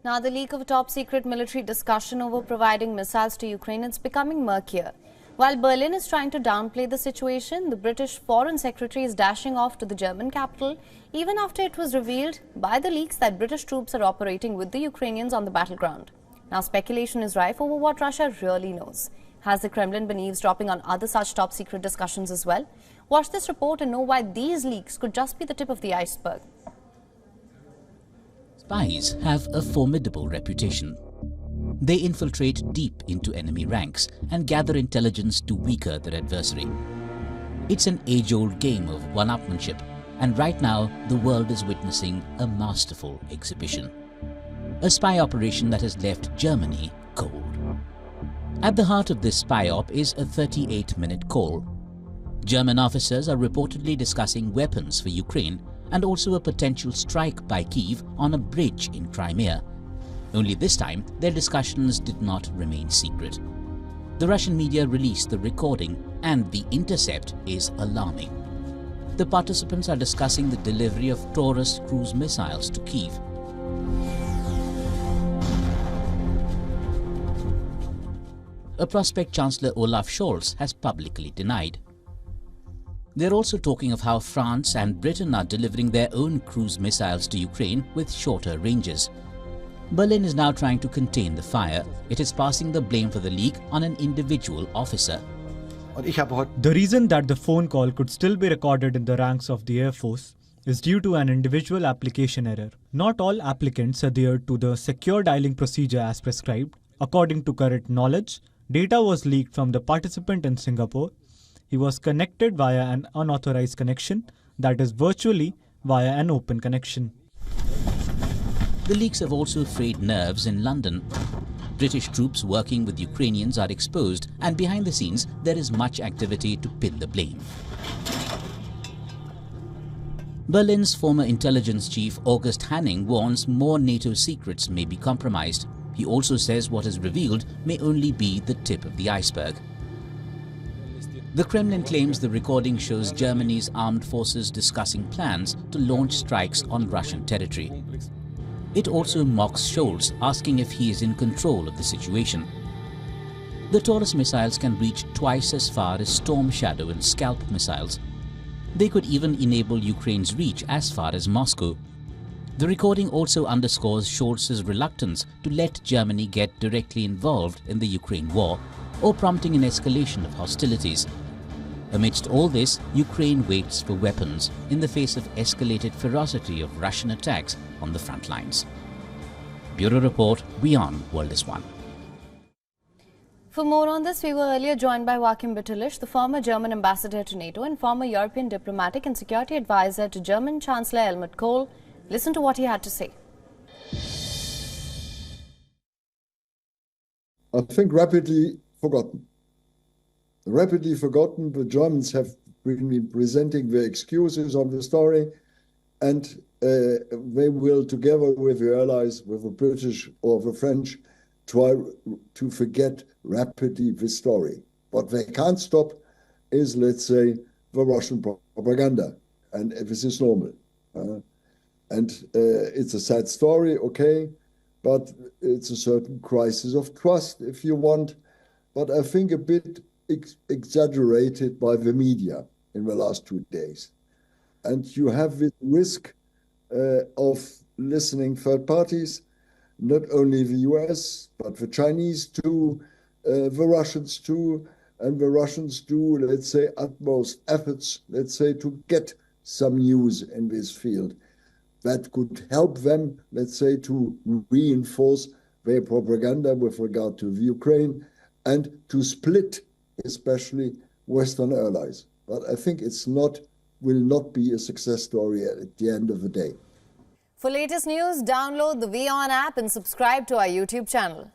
Now, the leak of a top-secret military discussion over providing missiles to Ukraine is becoming murkier. While Berlin is trying to downplay the situation, the British Foreign Secretary is dashing off to the German capital, even after it was revealed by the leaks that British troops are operating with the Ukrainians on the battleground. Now, speculation is rife over what Russia really knows. Has the Kremlin been eavesdropping on other such top-secret discussions as well? Watch this report and know why these leaks could just be the tip of the iceberg. Spies have a formidable reputation. They infiltrate deep into enemy ranks and gather intelligence to weaker their adversary. It's an age-old game of one-upmanship, and right now the world is witnessing a masterful exhibition. A spy operation that has left Germany cold. At the heart of this spy op is a 38-minute call. German officers are reportedly discussing weapons for Ukraine and also a potential strike by Kyiv on a bridge in Crimea. Only this time, their discussions did not remain secret. The Russian media released the recording, and the intercept is alarming. The participants are discussing the delivery of Taurus cruise missiles to Kyiv. A prospect Chancellor Olaf Scholz has publicly denied. They're also talking of how France and Britain are delivering their own cruise missiles to Ukraine with shorter ranges. Berlin is now trying to contain the fire. It is passing the blame for the leak on an individual officer. The reason that the phone call could still be recorded in the ranks of the Air Force is due to an individual application error. Not all applicants adhered to the secure dialing procedure as prescribed. According to current knowledge, data was leaked from the participant in Singapore. He was connected via an unauthorized connection, that is virtually via an open connection. The leaks have also frayed nerves in London. British troops working with Ukrainians are exposed, and behind the scenes there is much activity to pin the blame. Berlin's former intelligence chief August Hanning warns more NATO secrets may be compromised. He also says what is revealed may only be the tip of the iceberg. The Kremlin claims the recording shows Germany's armed forces discussing plans to launch strikes on Russian territory. It also mocks Scholz, asking if he is in control of the situation. The Taurus missiles can reach twice as far as Storm Shadow and Scalp missiles. They could even enable Ukraine's reach as far as Moscow. The recording also underscores Scholz's reluctance to let Germany get directly involved in the Ukraine war, or prompting an escalation of hostilities. Amidst all this, Ukraine waits for weapons in the face of escalated ferocity of Russian attacks on the front lines. Bureau Report, WION World is One. For more on this, we were earlier joined by Joachim Bitterlich, the former German ambassador to NATO and former European diplomatic and security advisor to German Chancellor Helmut Kohl. Listen to what he had to say. I think rapidly forgotten. Rapidly forgotten, the Germans have been presenting their excuses on the story, and they will, together with the allies, with the British or the French, try to forget rapidly the story. What they can't stop is, let's say, the Russian propaganda, and this is normal. It's a sad story, okay, but it's a certain crisis of trust, if you want, but I think a bit exaggerated by the media in the last 2 days. And you have this risk of listening third parties, not only the US, but the Chinese too, the Russians too, and the Russians do, let's say, utmost efforts, let's say, to get some news in this field that could help them, let's say, to reinforce their propaganda with regard to the Ukraine and to split especially Western allies. But I think will not be a success story at the end of the day. For latest news, download the WION app and subscribe to our YouTube channel.